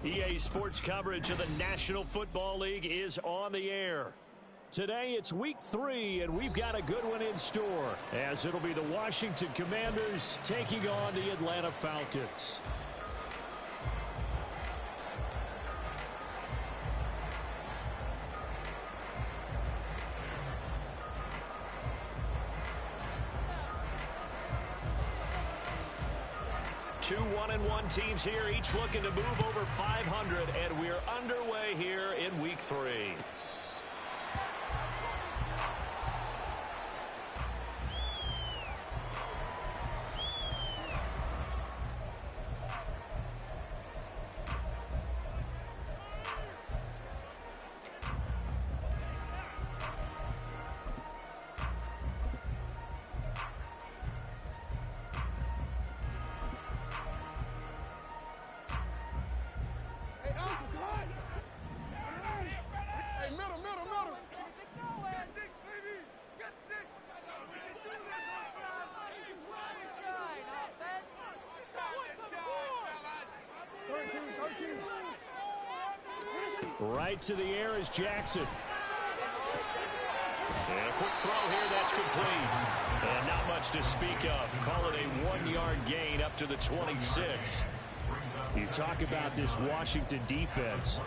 EA Sports coverage of the National Football League is on the air. Today it's week 3, and we've got a good one in store, as it'll be the Washington Commanders taking on the Atlanta Falcons. Two 1-1 teams here, each looking to move over 500, and we're underway here in week 3. Right to the air is Jackson. And a quick throw here, that's complete. And not much to speak of. Call it a 1-yard gain up to the 26. You talk about this Washington defense.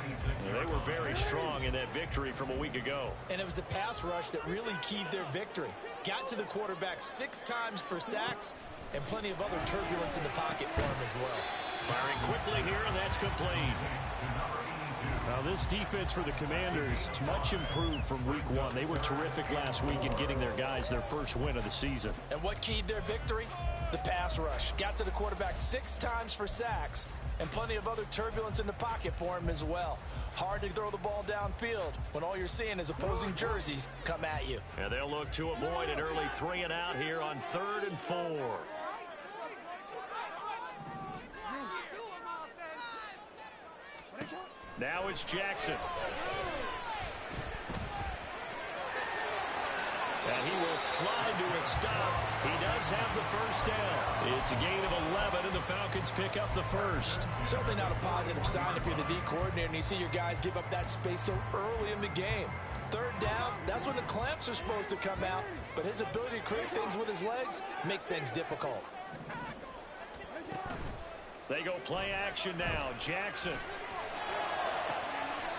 They were very strong in that victory from a week ago. And it was the pass rush that really keyed their victory. Got to the quarterback 6 times for sacks and plenty of other turbulence in the pocket for him as well. Firing quickly here, and that's complete. Now, this defense for the Commanders is much improved from week 1. They were terrific last week in getting their guys their first win of the season. And what keyed their victory? The pass rush. Got to the quarterback 6 times for sacks and plenty of other turbulence in the pocket for him as well. Hard to throw the ball downfield when all you're seeing is opposing jerseys come at you. And they'll look to avoid an early 3-and-out here on 3rd and 4. Now it's Jackson. And he will slide to a stop. He does have the first down. It's a gain of 11, and the Falcons pick up the first. Certainly not a positive sign if you're the D coordinator and you see your guys give up that space so early in the game. 3rd down, that's when the clamps are supposed to come out, but his ability to create things with his legs makes things difficult. They go play action now. Jackson.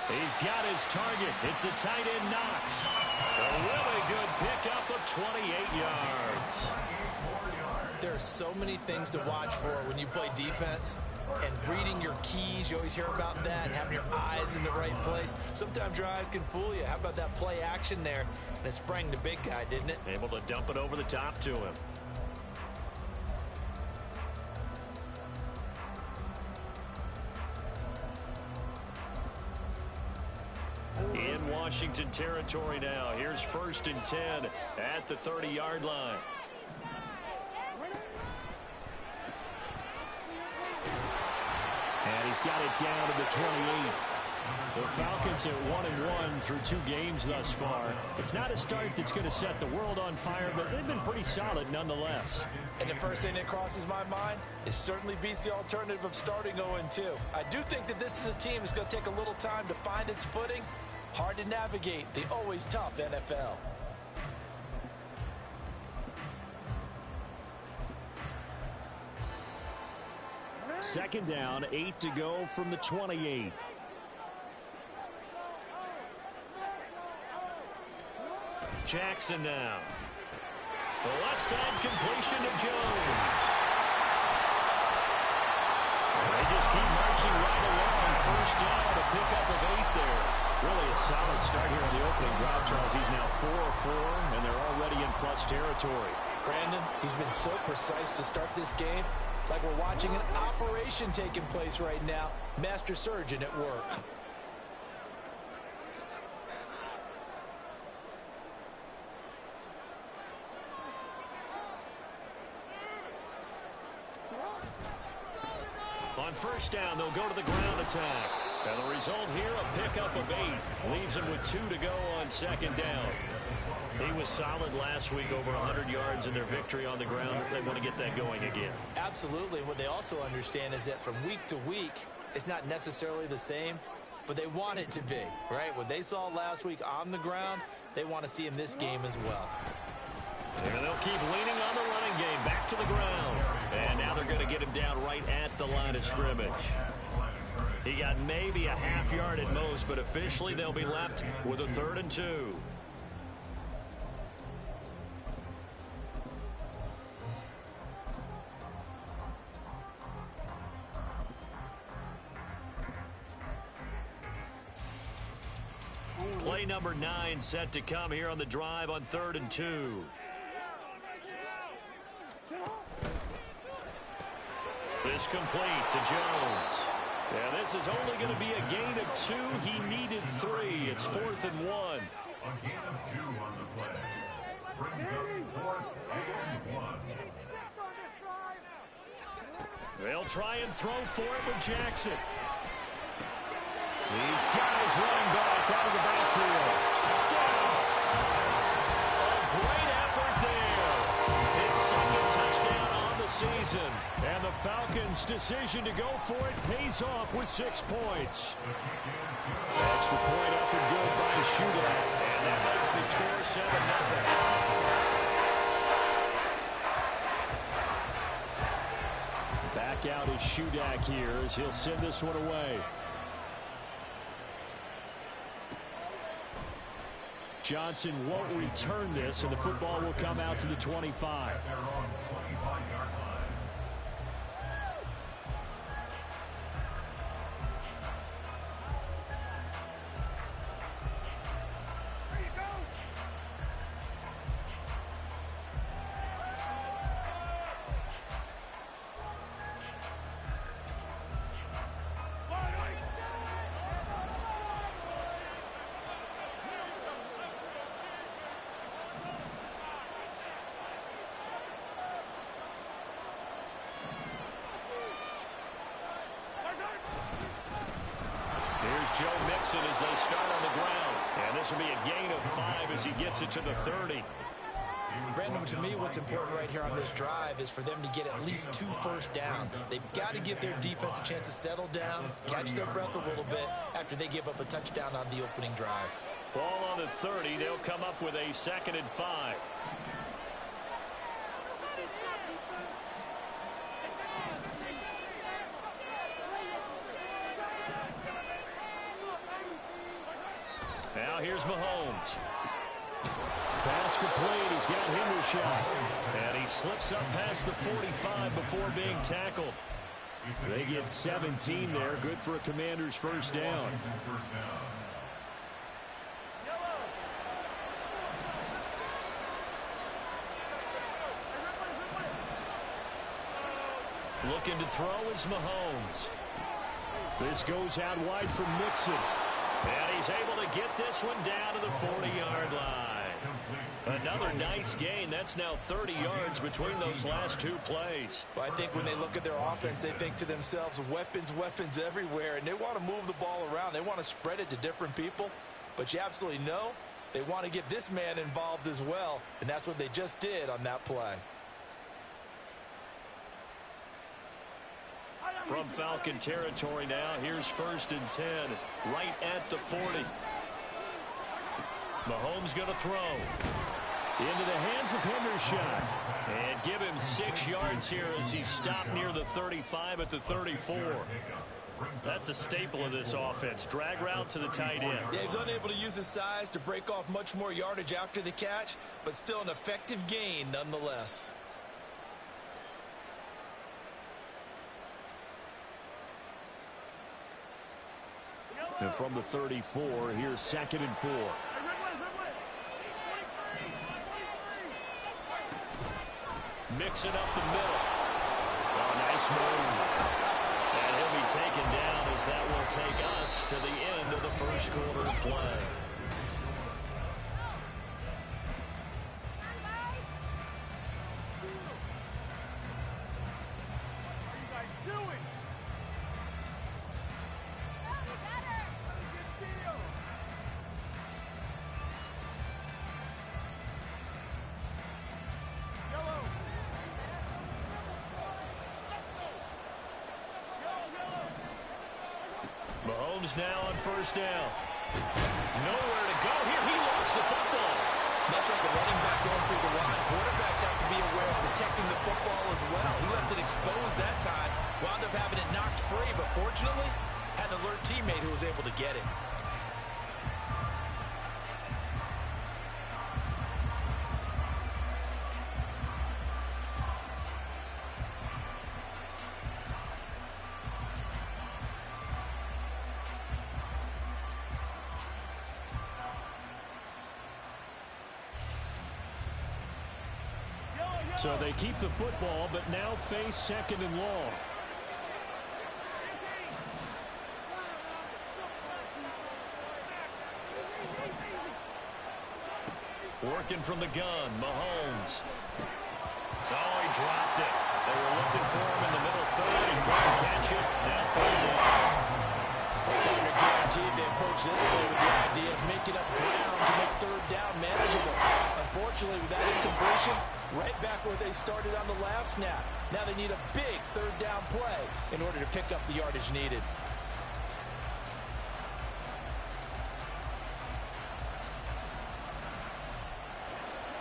He's got his target. It's the tight end Knox. A really good pickup of 28 yards. There are so many things to watch for when you play defense. And reading your keys, you always hear about that, and having your eyes in the right place. Sometimes your eyes can fool you. How about that play action there? And it sprang the big guy, didn't it? Able to dump it over the top to him. In Washington territory now. Here's 1st and 10 at the 30-yard line. And he's got it down to the 28. The Falcons at 1-1 through 2 games thus far. It's not a start that's going to set the world on fire, but they've been pretty solid nonetheless. And the first thing that crosses my mind, it certainly beats the alternative of starting 0-2. I do think that this is a team that's going to take a little time to find its footing. Hard to navigate the always tough NFL. Second down, 8 to go from the 28. Jackson now. The left side completion to Jones. And they just keep marching right along. First down, a pickup of 8 there. Really a solid start here on the opening drive, Charles. He's now 4-4, and they're already in plus territory. Brandon, he's been so precise to start this game, like we're watching an operation taking place right now. Master surgeon at work. On first down, they'll go to the ground attack. And the result here, a pickup of 8. Leaves him with 2 to go on second down. He was solid last week, over 100 yards in their victory on the ground. They want to get that going again. Absolutely. What they also understand is that from week to week, it's not necessarily the same, but they want it to be, right? What they saw last week on the ground, they want to see in this game as well. And they'll keep leaning on the running game. Back to the ground. And now they're going to get him down right at the line of scrimmage. He got maybe a half yard at most, but officially they'll be left with a 3rd and 2. Play number 9 set to come here on the drive on 3rd and 2. This complete to Jones. Yeah, this is only going to be a gain of 2. He needed 3. It's 4th and 1. A gain of 2 on the play. Brings up 4th and 1. They'll try and throw for it with Jackson. He's got his running back out of the backfield. Touchdown! A great effort there. His 2nd touchdown on the season. And the Falcons' decision to go for it pays off with 6 points. Extra point up and good by Shudak. And that makes the score 7-0. Back out is Shudak here as he'll send this one away. Johnson won't return this, and the football will come out to the 25. Joe Mixon as they start on the ground. And this will be a gain of 5 as he gets it to the 30. Brandon, to me, what's important right here on this drive is for them to get at least 2 first downs. They've got to give their defense a chance to settle down, catch their breath a little bit after they give up a touchdown on the opening drive. Ball on the 30. They'll come up with a 2nd and 5. Now here's Mahomes. Pass complete. He's got Hendershot. And he slips up past the 45 before being tackled. They get 17 there. Good for a Commander's first down. Looking to throw is Mahomes. This goes out wide for Mixon. And he's able to get this one down to the 40-yard line. Another nice gain. That's now 30 yards between those last 2 plays. Well, I think when they look at their offense, they think to themselves, weapons, weapons everywhere, and they want to move the ball around. They want to spread it to different people, but you absolutely know they want to get this man involved as well, and that's what they just did on that play. From Falcon territory now, here's 1st and 10, right at the 40. Mahomes going to throw. Into the hands of Hendershot. And give him 6 yards here as he's stopped near the 35 at the 34. That's a staple of this offense. Drag route to the tight end. Yeah, he's unable to use his size to break off much more yardage after the catch, but still an effective gain nonetheless. And from the 34, here's 2nd and 4. Mixing up the middle. Oh, nice move. And he'll be taken down as that will take us to the end of the first quarter of play. Mahomes now on first down. Nowhere to go here. He lost the football. Much like a running back going through the line, quarterbacks have to be aware of protecting the football as well. He left it exposed that time, wound up having it knocked free, but fortunately, had an alert teammate who was able to get it. So they keep the football, but now face second and long. Working from the gun, Mahomes. Oh, he dropped it. They were looking for him in the middle third. He couldn't catch it. Now third down. They're guaranteed they approach this play with the idea of making up ground to make third down manageable. Unfortunately, with that incompletion, right back where they started on the last snap. Now they need a big third down play in order to pick up the yardage needed.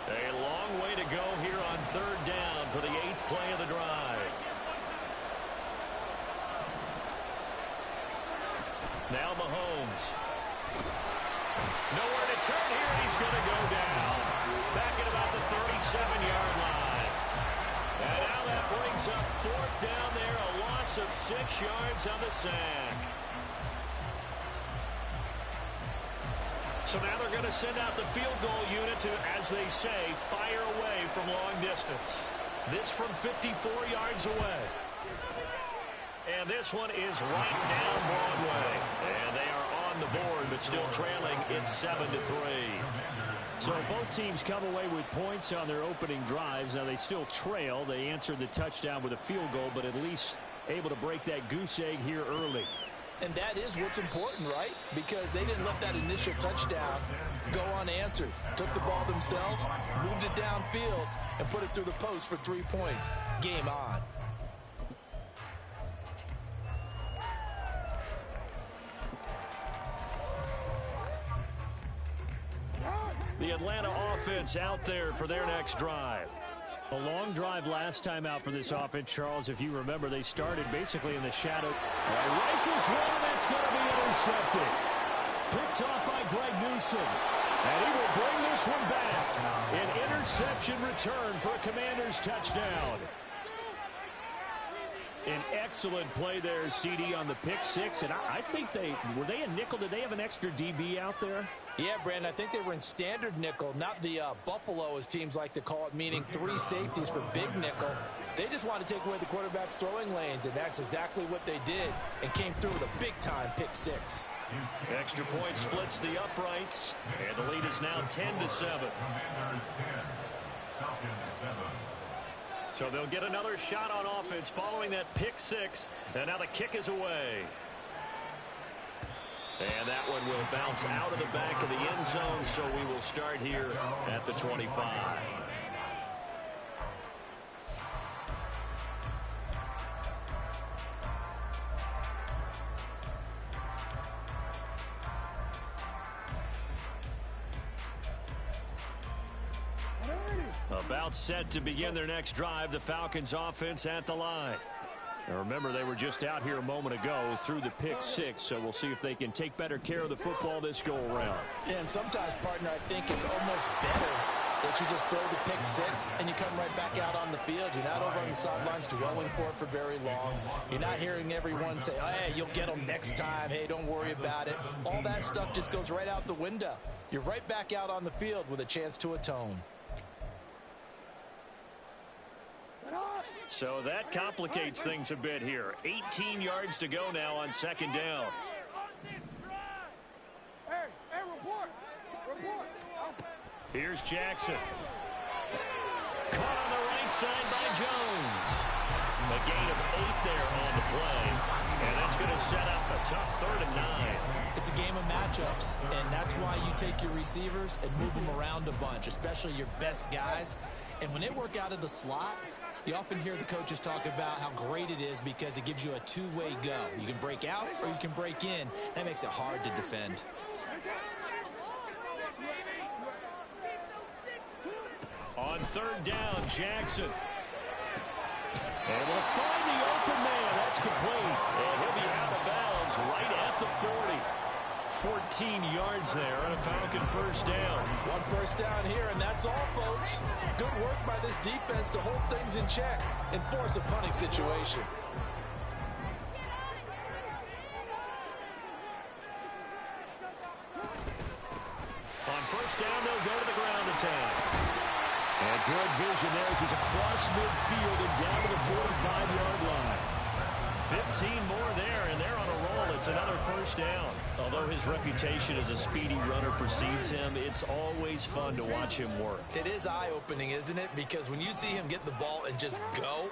A long way to go here on third down for the 8th play of the drive. Now Mahomes. Nowhere to turn here, and he's going to go down. Back at about the 37-yard line. And now that brings up fourth down there, a loss of 6 yards on the sack. So now they're going to send out the field goal unit to, as they say, fire away from long distance. This from 54 yards away. And this one is right down Broadway. And they are on the board, but still trailing. It's 7-3. So both teams come away with points on their opening drives. Now they still trail. They answered the touchdown with a field goal, but at least able to break that goose egg here early. And that is what's important, right? Because they didn't let that initial touchdown go unanswered. Took the ball themselves, moved it downfield, and put it through the post for 3 points. Game on. The Atlanta offense out there for their next drive. A long drive last time out for this offense, Charles. If you remember, they started basically in the shadow. Rifles one, that's going to be intercepted. Picked off by Greg Newsome. And he will bring this one back. An interception return for a Commanders touchdown. An excellent play there, CD, on the pick six. And I think were they a nickel? Did they have an extra DB out there? Yeah, Brandon, I think they were in standard nickel, not the Buffalo, as teams like to call it, meaning 3 safeties for big nickel. They just want to take away the quarterback's throwing lanes, and that's exactly what they did, and came through with a big-time pick six. Extra point splits the uprights, and the lead is now 10-7. Commanders 10, Falcons 7. So they'll get another shot on offense following that pick six, and now the kick is away. And that one will bounce out of the back of the end zone, so we will start here at the 25. About set to begin their next drive, the Falcons offense at the line. Now remember, they were just out here a moment ago through the pick six, so we'll see if they can take better care of the football this go-around. Yeah, and sometimes, partner, I think it's almost better that you just throw the pick six and you come right back out on the field. You're not over on the sidelines dwelling for it for very long. You're not hearing everyone say, oh, hey, you'll get them next time. Hey, don't worry about it. All that stuff just goes right out the window. You're right back out on the field with a chance to atone. So that complicates things a bit here. 18 yards to go now on second down. Here's Jackson. Caught on the right side by Jones. A gain of 8 there on the play. And that's going to set up a tough 3rd and 9. It's a game of matchups, and that's why you take your receivers and move them around a bunch, especially your best guys. And when they work out of the slot, You often hear the coaches talk about how great it is because it gives you a two-way go. You can break out or you can break in. That makes it hard to defend. On third down, Jackson. Able to find the open man. That's complete. And he'll be out of bounds right at the 40. 14 yards there on a Falcon first down. One first down here, and that's all, folks. Good work by this defense to hold things in check and force a punting situation. On first down, they'll go to the ground attack. And good vision there as he's across midfield and down to the 45-yard line. 15 more there, and they're on a roll. It's another first down. Although his reputation as a speedy runner precedes him, it's always fun to watch him work. It is eye-opening, isn't it? Because when you see him get the ball and just go,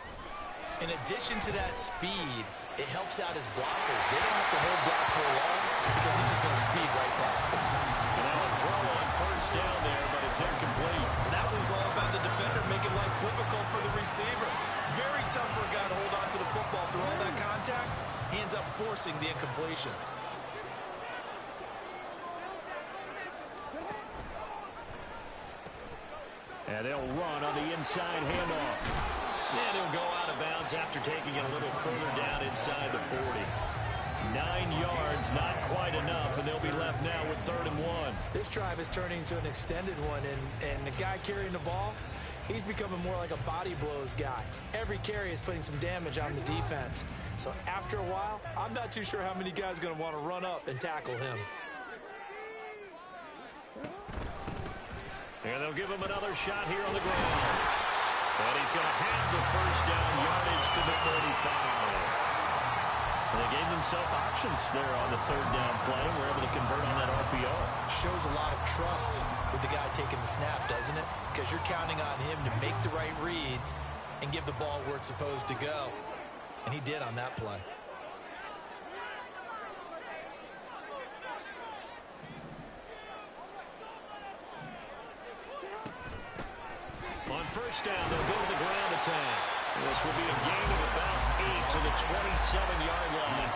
in addition to that speed, it helps out his blockers. They don't have to hold blocks for long because he's just going to speed right past them. And now a throw on first down there, but it's incomplete. That was all about the defender making life difficult for the receiver. Very tough for a guy to hold on to the football through all that contact. He ends up forcing the incompletion. And they'll run on the inside handoff. And he'll go out of bounds after taking it a little further down inside the 40. 9 yards, not quite enough, and they'll be left now with 3rd and 1. This drive is turning into an extended one, and the guy carrying the ball, he's becoming more like a body blows guy. Every carry is putting some damage on the defense. So after a while, I'm not too sure how many guys are going to want to run up and tackle him. And they'll give him another shot here on the ground. And he's going to have the first down yardage to the 35. And they gave themselves options there on the 3rd down play and were able to convert on that RPO. Shows a lot of trust with the guy taking the snap, doesn't it? Because you're counting on him to make the right reads and give the ball where it's supposed to go. And he did on that play. On first down, they'll go to the ground attack. This will be a gain of about 8 to the 27-yard line.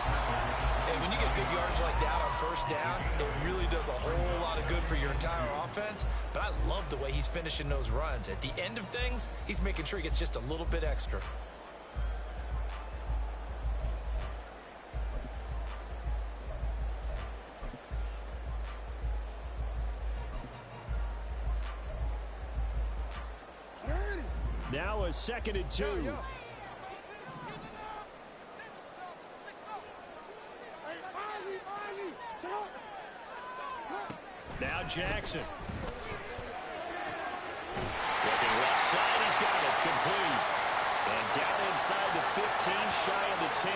And when you get good yardage like that on first down, it really does a whole lot of good for your entire offense. But I love the way he's finishing those runs. At the end of things, he's making sure he gets just a little bit extra. Now a 2nd and 2. Now Jackson. Looking left side, he's got it complete. And down inside the 15, shy of the 10.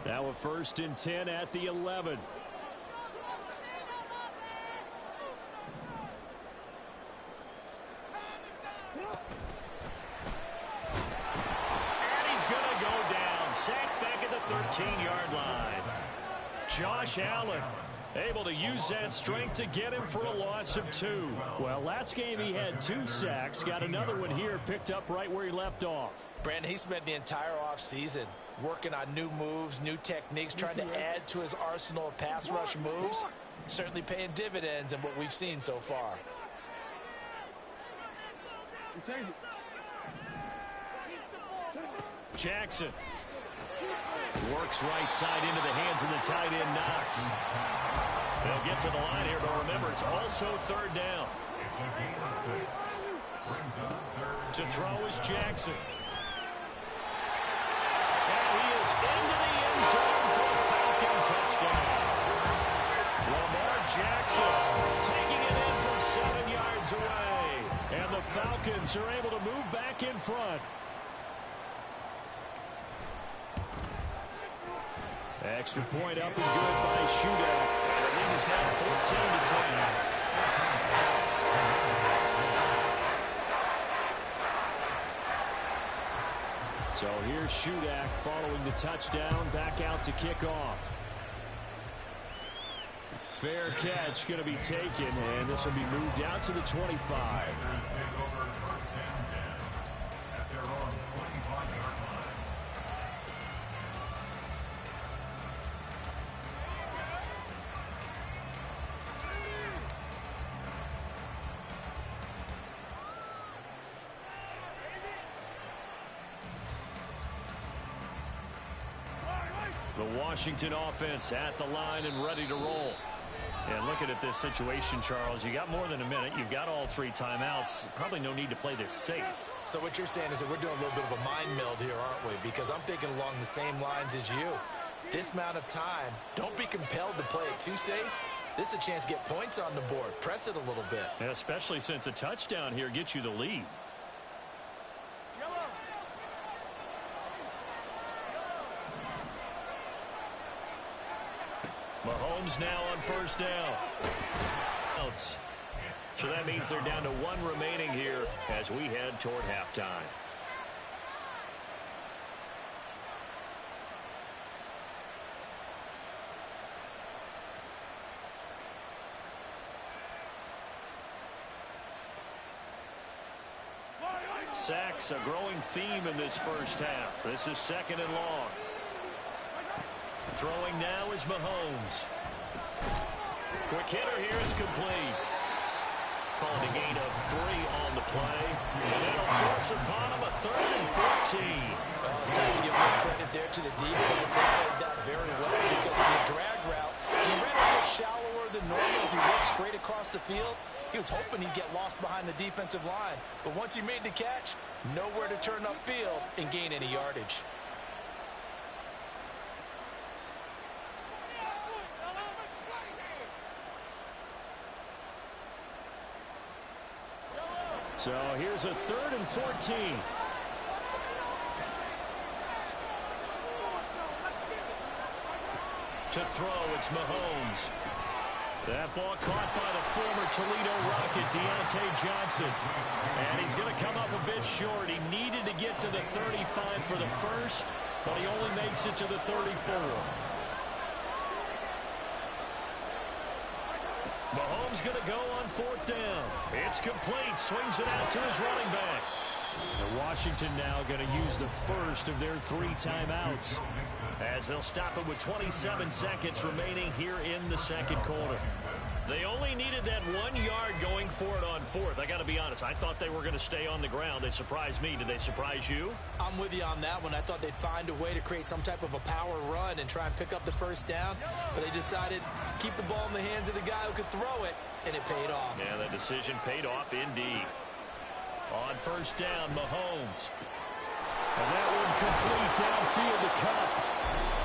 Now a 1st and 10 at the 11. And he's going to go down. Sacked back at the 13-yard line. Josh Allen able to use that strength to get him for a loss of 2. Well, last game he had 2 sacks. Got another one here picked up right where he left off. Brandon, he spent the entire offseason working on new moves, new techniques, trying to add to his arsenal of pass rush moves. Certainly paying dividends in what we've seen so far. Jackson works right side into the hands of the tight end Knox. They'll get to the line here, but remember, it's also 3rd down. To throw is Jackson. And he is into the end zone for a Falcon touchdown. Lamar Jackson taking it in from 7 yards away. And the Falcons are able to move back in front. Extra point up and good by Shootout. lead is now 14-10. So here's Shudak following the touchdown, back out to kick off. Fair catch going to be taken, and this will be moved out to the 25. The Washington offense at the line and ready to roll. And looking at this situation, Charles, you got more than a minute. You've got all 3 timeouts. Probably no need to play this safe. So what you're saying is that we're doing a little bit of a mind meld here, aren't we? Because I'm thinking along the same lines as you. This amount of time, don't be compelled to play it too safe. This is a chance to get points on the board. Press it a little bit. And especially since a touchdown here gets you the lead. Mahomes now on first down. So that means they're down to 1 remaining here as we head toward halftime. Sacks, a growing theme in this first half. This is 2nd and long. Throwing now is Mahomes. Quick hitter here is complete. Calling a gain of 3 on the play. And that'll force upon him a 3rd and 14. Well, it's time to give more credit there to the defense. They played that very well because of the drag route. He ran a little shallower than normal as he worked straight across the field. He was hoping he'd get lost behind the defensive line. But once he made the catch, nowhere to turn upfield and gain any yardage. So here's a 3rd and 14. To throw, it's Mahomes. That ball caught by the former Toledo Rocket, Deontay Johnson. And he's going to come up a bit short. He needed to get to the 35 for the first, but he only makes it to the 34. Mahomes going to go on 4th down. It's complete. Swings it out to his running back. And Washington now going to use the first of their 3 timeouts as they'll stop it with 27 seconds remaining here in the 2nd quarter. They only needed that 1 yard going for it on 4th. I got to be honest, I thought they were going to stay on the ground. They surprised me. Did they surprise you? I'm with you on that one. I thought they'd find a way to create some type of a power run and try and pick up the first down, but they decided to keep the ball in the hands of the guy who could throw it, and it paid off. Yeah, the decision paid off indeed. On first down, Mahomes. And that one complete downfield to Kupp.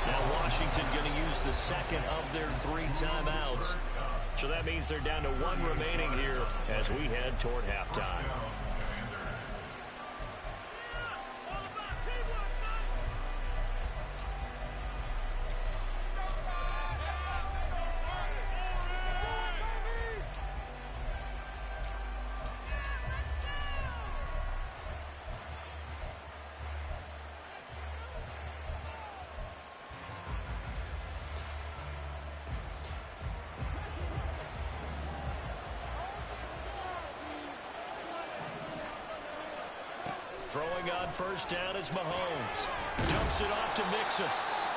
Now Washington going to use the 2nd of their 3 timeouts. So that means they're down to 1 remaining here as we head toward halftime. Throwing on first down is Mahomes. Dumps it off to Mixon.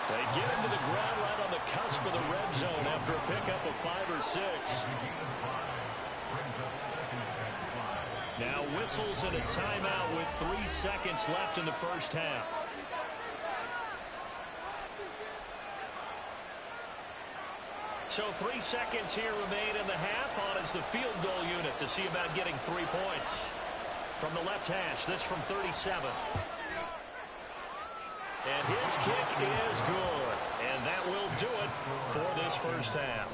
They get him to the ground right on the cusp of the red zone after a pickup of 5 or 6. Now whistles and a timeout with 3 seconds left in the first half. So 3 seconds here remain in the half. On is the field goal unit to see about getting 3 points. From the left hash, this from 37. And his kick is good. And that will do it for this first half.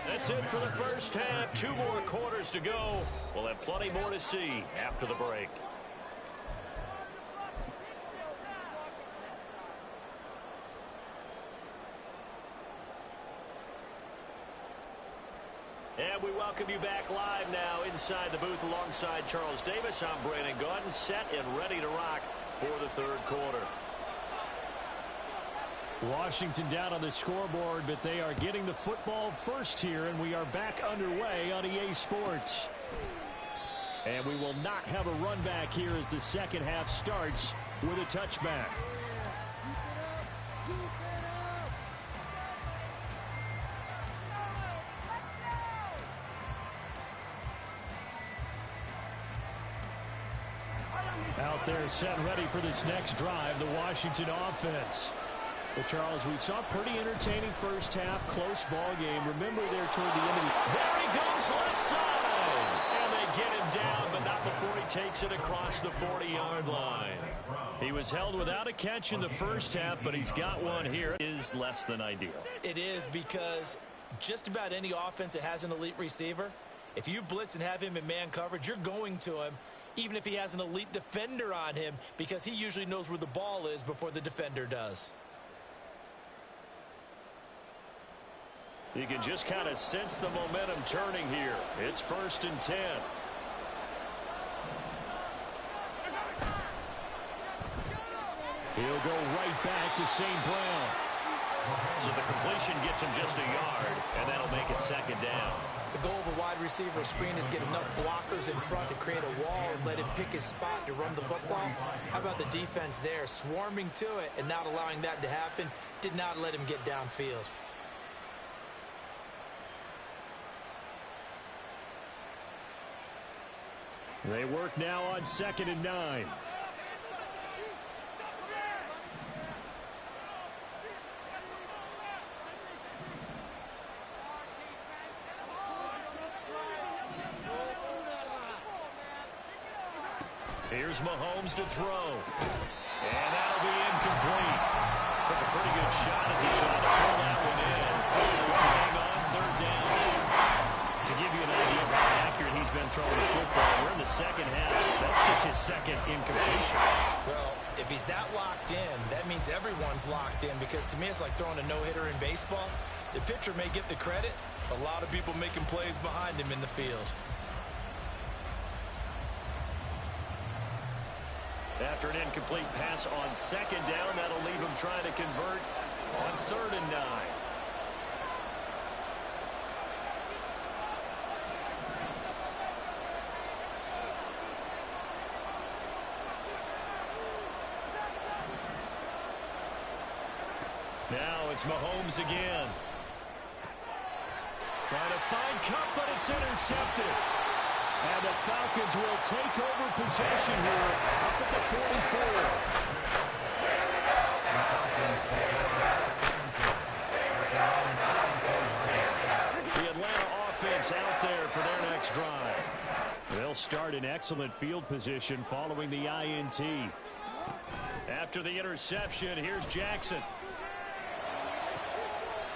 That's it for the first half. 2 more quarters to go. We'll have plenty more to see after the break. welcome you back live now inside the booth alongside Charles Davis. I'm Brandon Gaudin, set and ready to rock for the third quarter. Washington down on the scoreboard, but they are getting the football first here, and we are back underway on EA Sports. And we will not have a run back here as the second half starts with a touchback. Out there set ready for this next drive, the Washington offense. Well, Charles, we saw a pretty entertaining first half, close ball game. Remember there toward the end of the... There he goes left side! And they get him down, but not before he takes it across the 40-yard line. He was held without a catch in the first half, but he's got one here. It is less than ideal. It is, because just about any offense that has an elite receiver, if you blitz and have him in man coverage, you're going to him, even if he has an elite defender on him, because he usually knows where the ball is before the defender does. You can just kind of sense the momentum turning here. It's 1st and 10. He'll go right back to St. Brown. So the completion gets him just a yard, and that'll make it 2nd down. The goal of a wide receiver screen is get enough blockers in front to create a wall and let him pick his spot to run the football. How about the defense there, swarming to it and not allowing that to happen? Did not let him get downfield. They work now on 2nd and 9. Here's Mahomes to throw. And that'll be incomplete. Took a pretty good shot as he tried to pull that one in. Hang on 3rd down. To give you an idea of how accurate he's been throwing the football, we're in the second half. That's just his 2nd incompletion. Well, if he's that locked in, that means everyone's locked in, because to me it's like throwing a no-hitter in baseball. The pitcher may get the credit, a lot of people making plays behind him in the field. After an incomplete pass on 2nd down, that'll leave him trying to convert on 3rd and 9. Now it's Mahomes again. Trying to find Kupp, but it's intercepted. And the Falcons will take over possession here up at the 44. The Atlanta offense out there for their next drive. They'll start in excellent field position following the INT. After the interception, here's Jackson.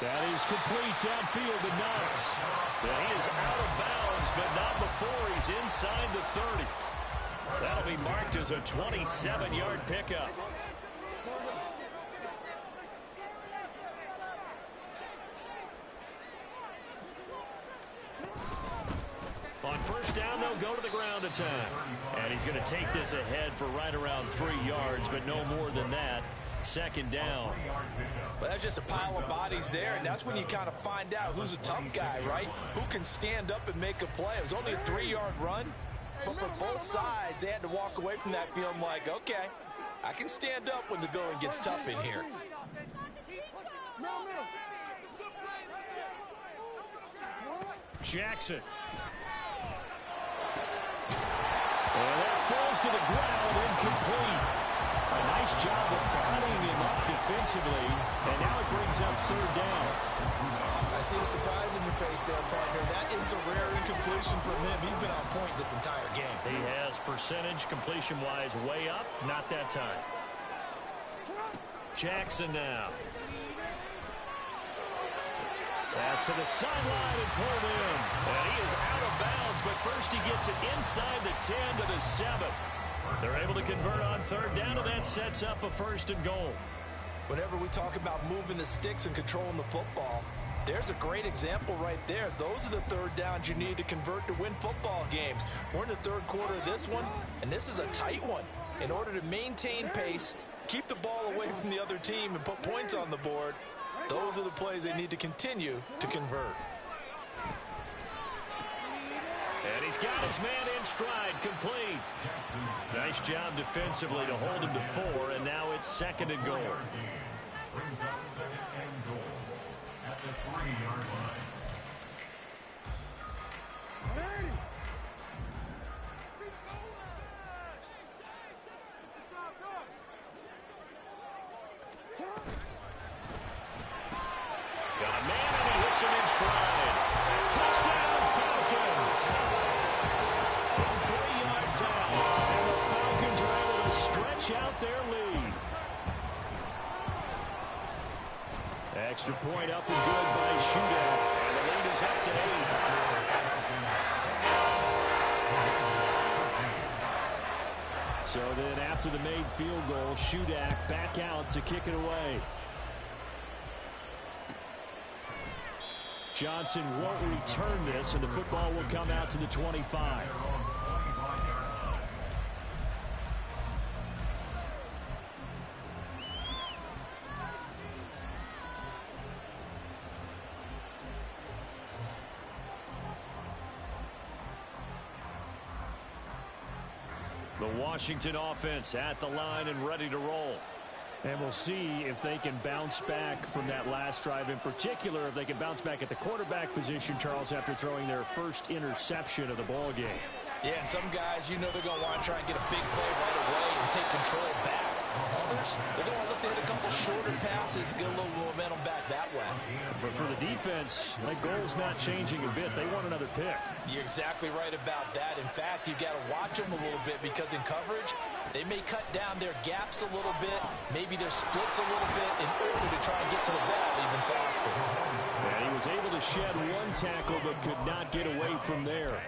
That is complete downfield to Knox. And he is out of bounds, but not before he's inside the 30. That'll be marked as a 27-yard pickup. On 1st down, they'll go to the ground attack. And he's going to take this ahead for right around 3 yards, but no more than that. 2nd down. Well, that's just a pile of bodies there, and that's when you kind of find out who's a tough guy, right? Who can stand up and make a play. It was only a 3-yard run, but for both sides, they had to walk away from that feeling like, okay, I can stand up when the going gets tough in here. Jackson. And that falls to the ground, incomplete. A nice job of bottling him up defensively, and now it brings up 3rd down. I see the surprise in your face there, partner. That is a rare incompletion from him. He's been on point this entire game. He has percentage completion-wise way up, not that time. Jackson now. Pass to the sideline and pulled in. And he is out of bounds, but first he gets it inside the 10 to the 7. They're able to convert on 3rd down, and that sets up a 1st and goal. Whenever we talk about moving the sticks and controlling the football, There's a great example right there. Those are the third downs you need to convert to win football games. We're in the third quarter of this one, and this is a tight one. In order to maintain pace, keep the ball away from the other team, and put points on the board, those are the plays they need to continue to convert. And he's got his man in stride, complete. Nice job defensively to hold him to 4, and now it's 2nd and goal. Brings up 2nd and goal at the 3-yard line. Got a man, and he hits him in stride. Touchdown, Falcons! From 3 yards out, and the Falcons are able to stretch out their lead. Extra point up and good by Shudak, and the lead is up to 8. So then after the made field goal, Shudak back out to kick it away. Johnson won't return this, and the football will come out to the 25. The Washington offense at the line and ready to roll. And we'll see if they can bounce back from that last drive. In particular, if they can bounce back at the quarterback position, Charles, after throwing their first interception of the ball game. Yeah, and some guys, you know they're going to want to try and get a big play right away and take control back. Others, they're going to look to hit a couple shorter passes, get a little momentum back that way. But for the defense, that goal's not changing a bit. They want another pick. You're exactly right about that. In fact, you've got to watch them a little bit because in coverage, they may cut down their gaps a little bit, maybe their splits a little bit in order to try and get to the ball even faster. And he was able to shed one tackle but could not get away from there.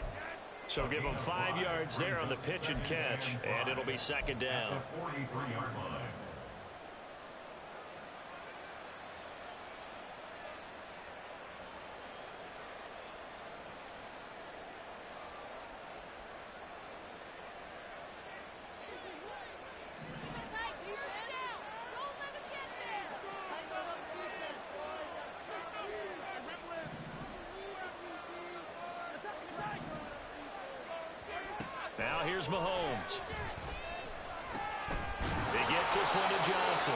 So give him 5 yards there on the pitch and catch, and it'll be 2nd down. 43-yard line. Now here's Mahomes. He gets this one to Johnson.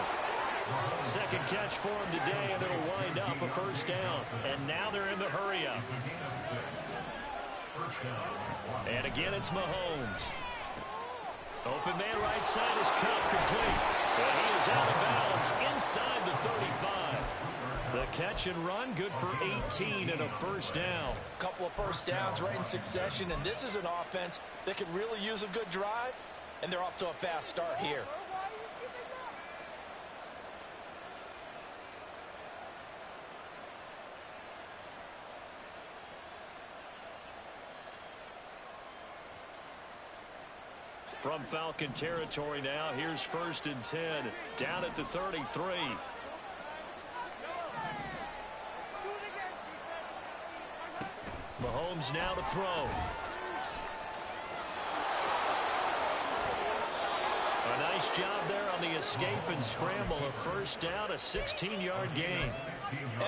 2nd catch for him today, and it'll wind up a 1st down. And now they're in the hurry-up. And again, it's Mahomes. Open man right side is Cup, complete. And he is out of bounds inside the 35. The catch and run, good for 18 and a 1st down. Couple of 1st downs right in succession, and this is an offense that could really use a good drive, and they're off to a fast start here. From Falcon territory now, here's 1st and 10, down at the 33. Mahomes now to throw. A nice job there on the escape and scramble. A 1st down, a 16-yard gain.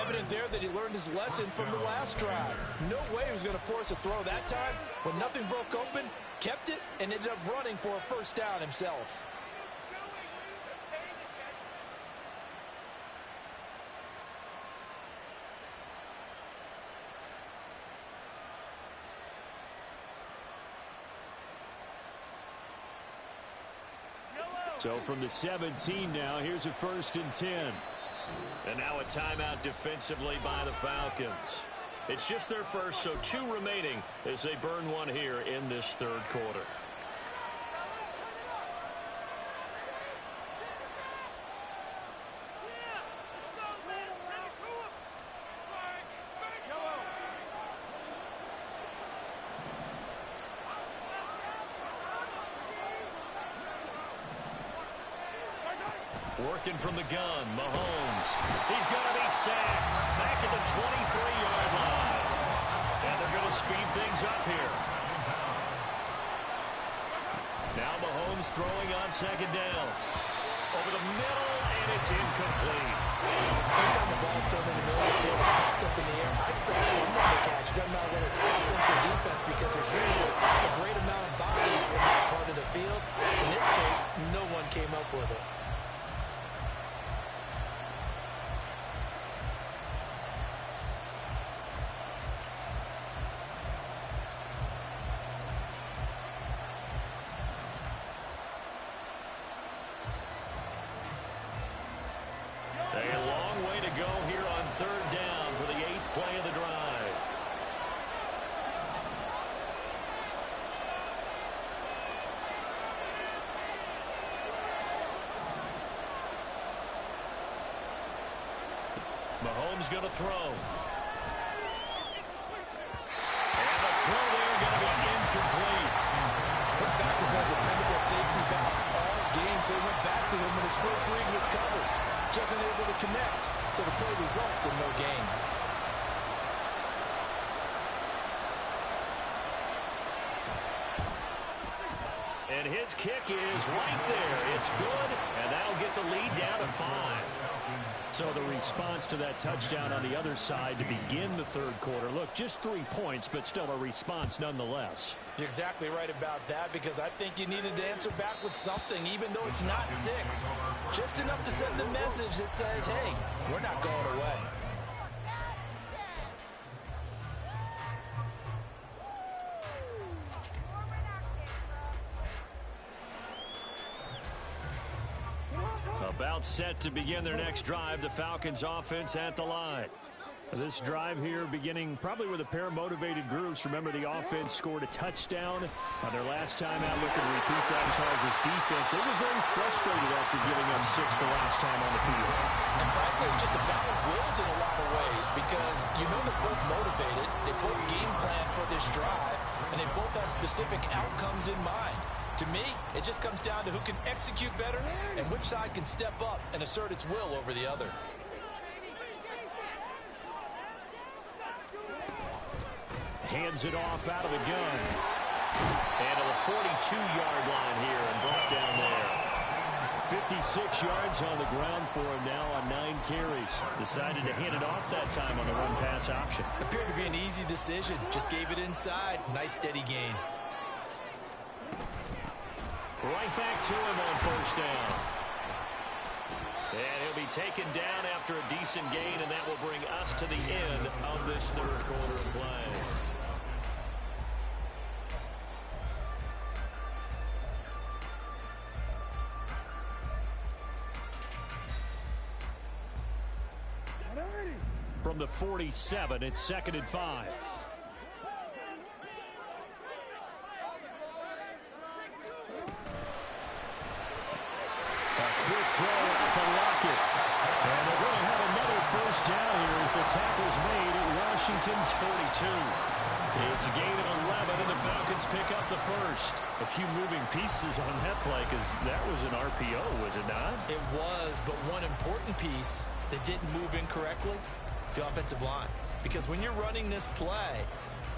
Evident there that he learned his lesson from the last drive. No way he was going to force a throw that time. When nothing broke open, kept it, and ended up running for a 1st down himself. So from the 17 now, here's a 1st and 10. And now a timeout defensively by the Falcons. It's just their first, so 2 remaining as they burn one here in this 3rd quarter. Working from the gun, Mahomes. He's going to be sacked. Back at the 23-yard line. And they're going to speed things up here. Now Mahomes throwing on second down. Over the middle, and it's incomplete. Anytime the ball's thrown in the middle of the field, it's popped up in the air, I expect someone to catch. It doesn't matter whether it's offense or defense because there's usually a great amount of bodies in that part of the field. In this case, no one came up with it. A long way to go here on third down for the 8th play of the drive. Mahomes going to throw. And the throw there going to be incomplete. His back has been a dependable safety back all game, so he went back to him when his first read was covered. Just unable to connect, so the play results in no gain. And his kick is right there. It's good, and that'll get the lead down to 5. So the response to that touchdown on the other side to begin the third quarter. Look, just 3 points, but still a response nonetheless. You're exactly right about that because I think you needed to answer back with something, even though it's not 6. Just enough to send the message that says, hey, we're not going away. About set to begin their next drive, the Falcons offense at the line. This drive here beginning probably with a pair of motivated groups. Remember, the offense scored a touchdown on their last time out. Look and repeat that. Charles' defense, they were very frustrated after giving up 6 the last time on the field. And frankly, it's just a battle of wills in a lot of ways because you know they're both motivated. They both game plan for this drive, and they both have specific outcomes in mind. To me, it just comes down to who can execute better and which side can step up and assert its will over the other. Hands it off out of the gun. And to the 42-yard line here and brought down there. 56 yards on the ground for him now on 9 carries. Decided to hand it off that time on the run-pass option. Appeared to be an easy decision. Just gave it inside. Nice steady gain. Right back to him on first down. And he'll be taken down after a decent gain, and that will bring us to the end of this third quarter of play. From the 47, it's 2nd and 5. Quick throw out to Lockett. And they're going to have another first down here as the tackle's made at Washington's 42. It's a gain of 11, and the Falcons pick up the first. A few moving pieces on that play because that was an RPO, was it not? It was, but one important piece that didn't move incorrectly, the offensive line. Because when you're running this play,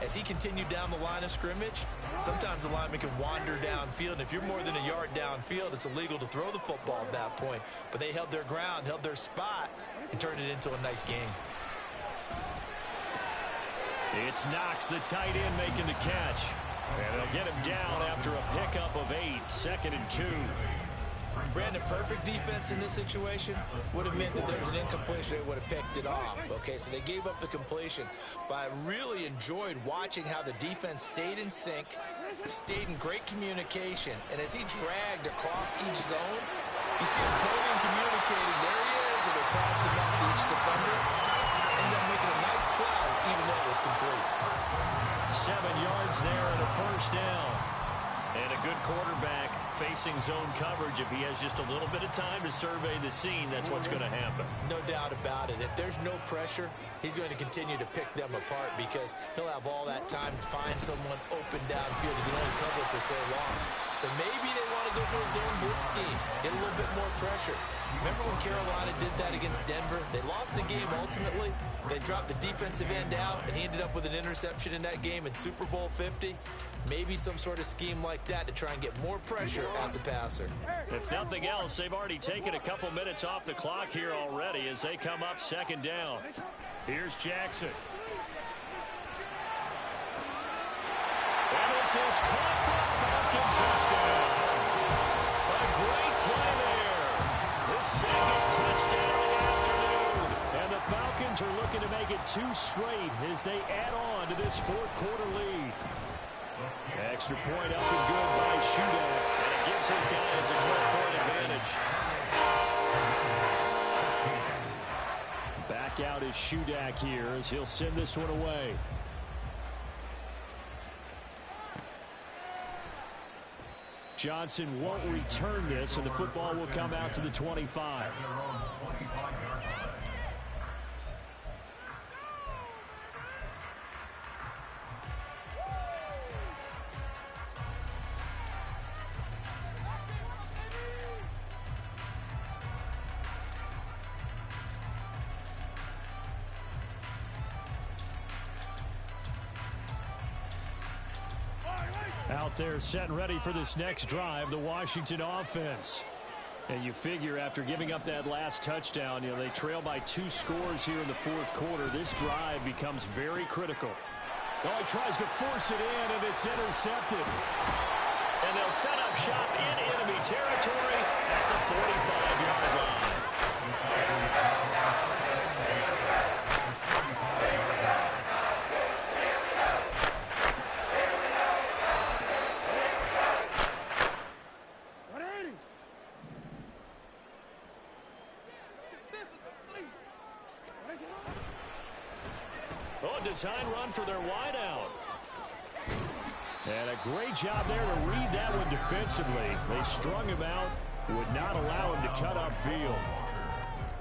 as he continued down the line of scrimmage, sometimes the lineman can wander downfield. And if you're more than a yard downfield, it's illegal to throw the football at that point. But they held their ground, held their spot, and turned it into a nice gain. It's Knox, the tight end, making the catch. And they'll get him down after a pickup of 8, 2nd and 2. Brandon, perfect defense in this situation would have meant that there was an incompletion. They would have picked it off. Okay, so they gave up the completion. But I really enjoyed watching how the defense stayed in sync, stayed in great communication. And as he dragged across each zone, you see him pointing and communicating. There he is, and they passed him off to each defender. Ended up making a nice play, even though it was complete. 7 yards there and a first down. And a good quarterback Facing zone coverage, if he has just a little bit of time to survey the scene, that's what's going to happen. No doubt about it. If there's no pressure, he's going to continue to pick them apart because he'll have all that time to find someone open downfield. He can only cover for so long. So maybe they want to go to a zone blitz scheme, get a little bit more pressure. Remember when Carolina did that against Denver? They lost the game ultimately. They dropped the defensive end out, and he ended up with an interception in that game in Super Bowl 50. Maybe some sort of scheme like that to try and get more pressure at the passer. If nothing else, they've already taken a couple minutes off the clock here already as they come up second down. Here's Jackson. And this is caught for a Falcon touchdown. A great play there. His second touchdown of the afternoon. And the Falcons are looking to make it 2 straight as they add on to this fourth quarter lead. Extra point up and good by Shudak. And it gives his guys a 12-point advantage. Back out is Shudak here as he'll send this one away. Johnson won't return this, and the football will come out to the 25. Out there set and ready for this next drive, the Washington offense. And you figure after giving up that last touchdown, they trail by 2 scores here in the fourth quarter. This drive becomes very critical. Well, he tries to force it in, and it's intercepted. And they'll set up shop in enemy territory at the 45-yard line. Design run for their wideout. And a great job there to read that one defensively. They strung him out, would not allow him to cut upfield.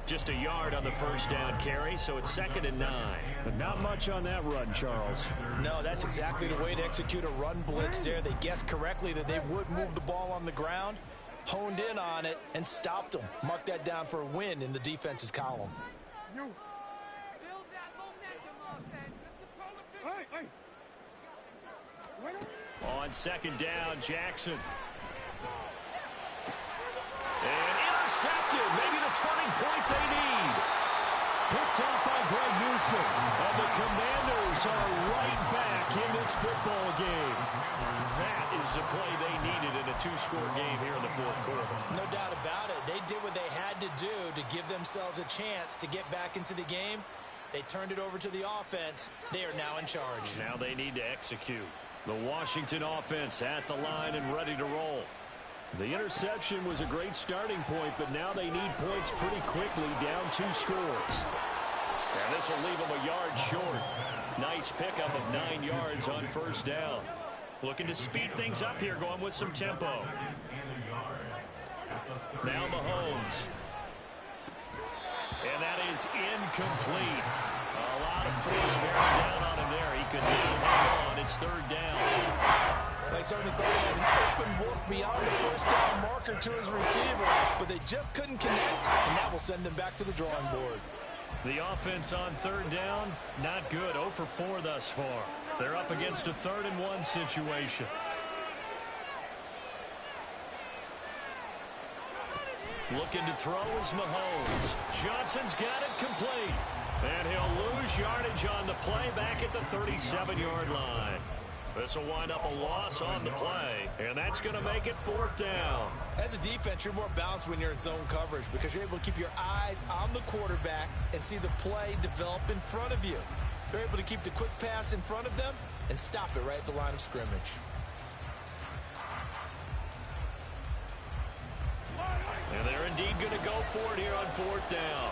Just a yard on the first down carry, so it's 2nd and 9. But not much on that run, Charles. No, that's exactly the way to execute a run blitz there. They guessed correctly that they would move the ball on the ground, honed in on it, and stopped them. Mark that down for a win in the defense's column. On 2nd down, Jackson. And intercepted. Maybe the turning point they need. Picked up by Greg Newsome. And the Commanders are right back in this football game. That is the play they needed in a 2-score game here in the fourth quarter. No doubt about it. They did what they had to do to give themselves a chance to get back into the game. They turned it over to the offense. They are now in charge. Now they need to execute. The Washington offense at the line and ready to roll. The interception was a great starting point, but now they need points pretty quickly, down 2 scores. And this will leave them a yard short. Nice pickup of 9 yards on first down. Looking to speed things up here, going with some tempo. Now Mahomes. And that is incomplete. A lot of force bearing down on him there. He could not hang on. It's 3rd down. They certainly thought he had an open look beyond the first down marker to his receiver, but they just couldn't connect, and that will send them back to the drawing board. The offense on 3rd down, not good. 0 for 4 thus far. They're up against a 3rd and 1 situation. Looking to throw is Mahomes. Johnson's got it complete. And he'll lose yardage on the play back at the 37-yard line. This will wind up a loss on the play, and that's going to make it 4th down. As a defense, you're more balanced when you're in zone coverage because you're able to keep your eyes on the quarterback and see the play develop in front of you. They're able to keep the quick pass in front of them and stop it right at the line of scrimmage. And they're indeed going to go for it here on 4th down.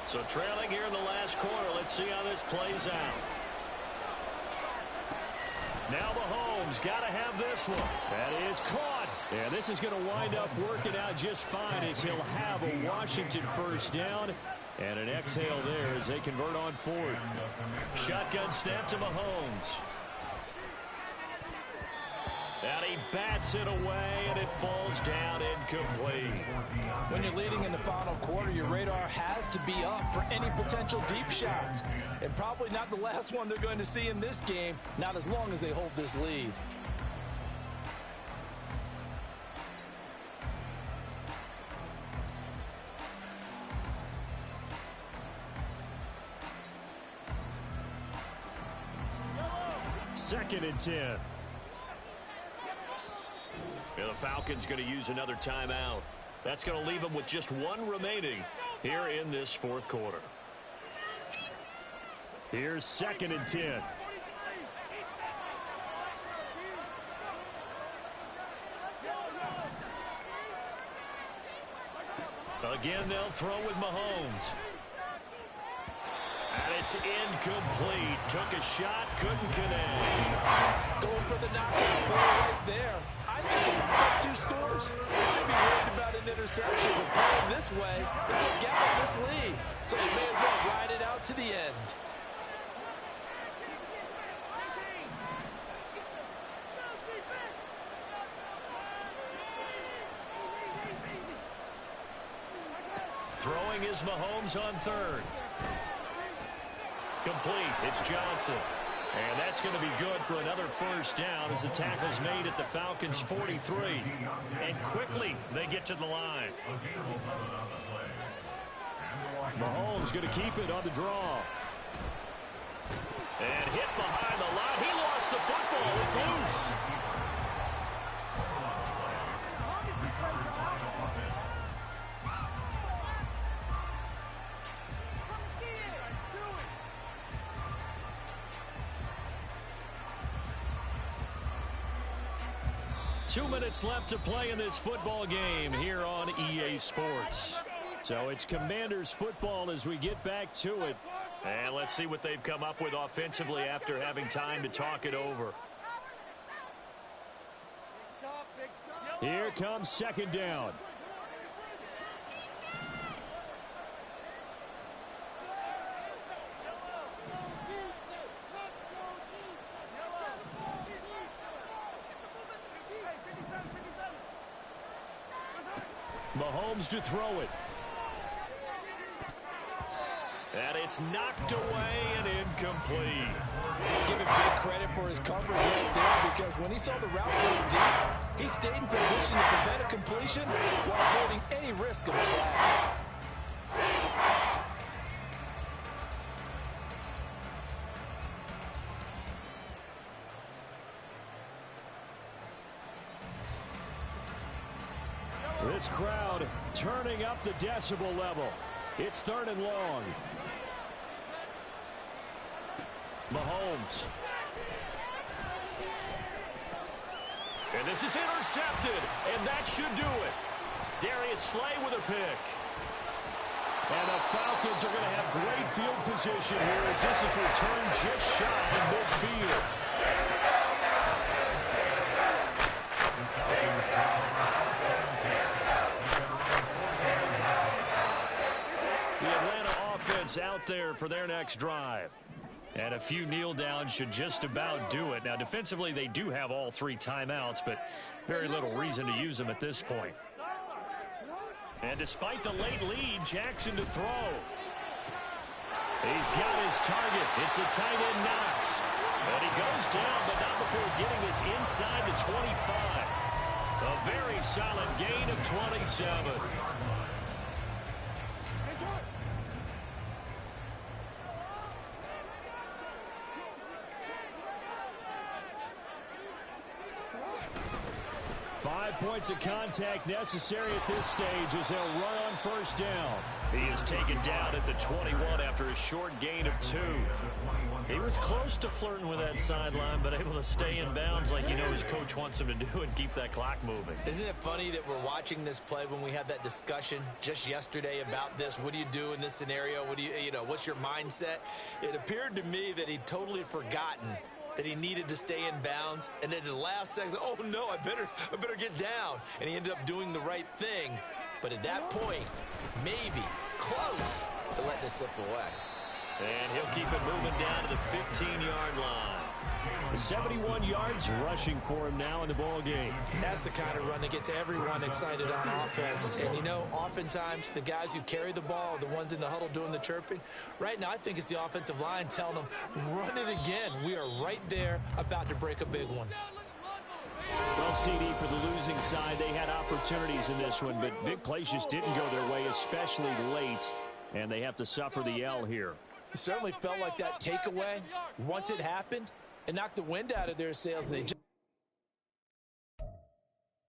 So trailing here in the last quarter, let's see how this plays out. Now Mahomes. Mahomes got to have this one. That is caught. And this is going to wind up working out just fine as he'll have a Washington first down. And an exhale there as they convert on fourth. Shotgun snap to Mahomes. And he bats it away, and it falls down incomplete. When you're leading in the final quarter, your radar has to be up for any potential deep shots. And probably not the last one they're going to see in this game, not as long as they hold this lead. Second and 10. Yeah, the Falcons going to use another timeout. That's going to leave them with just one remaining here in this fourth quarter. Here's second and 10. Again, they'll throw with Mahomes. And it's incomplete. Took a shot, couldn't connect. Going for the knockout ball right there. I think about 2 scores. I'd be worried about an interception, but playing this way is what got him this lead. So you may as well ride it out to the end. Throwing is Mahomes on third. Complete. It's Johnson. And that's going to be good for another first down as the tackle's made at the Falcons' 43. And quickly they get to the line. Mahomes going to keep it on the draw. And hit behind the line. He lost the football. It's loose. Two minutes left to play in this football game here on EA Sports. So it's Commanders football as we get back to it. And let's see what they've come up with offensively after having time to talk it over. Here comes second down. Mahomes to throw it. And it's knocked away and incomplete. Give him big credit for his coverage right there, because when he saw the route go deep, he stayed in position to prevent a completion while avoiding any risk of a flag. 'This crowd turning up the decibel level. It's third and long. Mahomes. And this is intercepted, and that should do it. Darius Slay with a pick. And the Falcons are going to have great field position here as this is returned just shy of midfield. The Atlanta offense out there for their next drive. And a few kneel downs should just about do it. Now, defensively, they do have all three timeouts, but very little reason to use them at this point. And despite the late lead, Jackson to throw. He's got his target. It's the tight end Knox. And he goes down, but not before getting this inside the 25. A very solid gain of 27. 5 points of contact necessary at this stage as they'll run on first down. He is taken down at the 21 after a short gain of 2. He was close to flirting with that sideline, but able to stay in bounds like you know his coach wants him to do and keep that clock moving. Isn't it funny that we're watching this play when we had that discussion just yesterday about this? What do you do in this scenario? What do you know, what's your mindset? It appeared to me that he'd totally forgotten that he needed to stay in bounds, and then the last second, oh no, I better get down. And he ended up doing the right thing. But at that point, maybe close to letting it slip away. And he'll keep it moving down to the 15-yard line. 71 yards rushing for him now in the ball game. That's the kind of run that gets everyone excited on offense. And, you know, oftentimes the guys who carry the ball are the ones in the huddle doing the chirping. Right now, I think it's the offensive line telling them, run it again. We are right there about to break a big one. Well, CD, for the losing side, they had opportunities in this one, but big plays just didn't go their way, especially late, and they have to suffer the L here. It certainly felt like that takeaway, once it happened, it knocked the wind out of their sails, and they just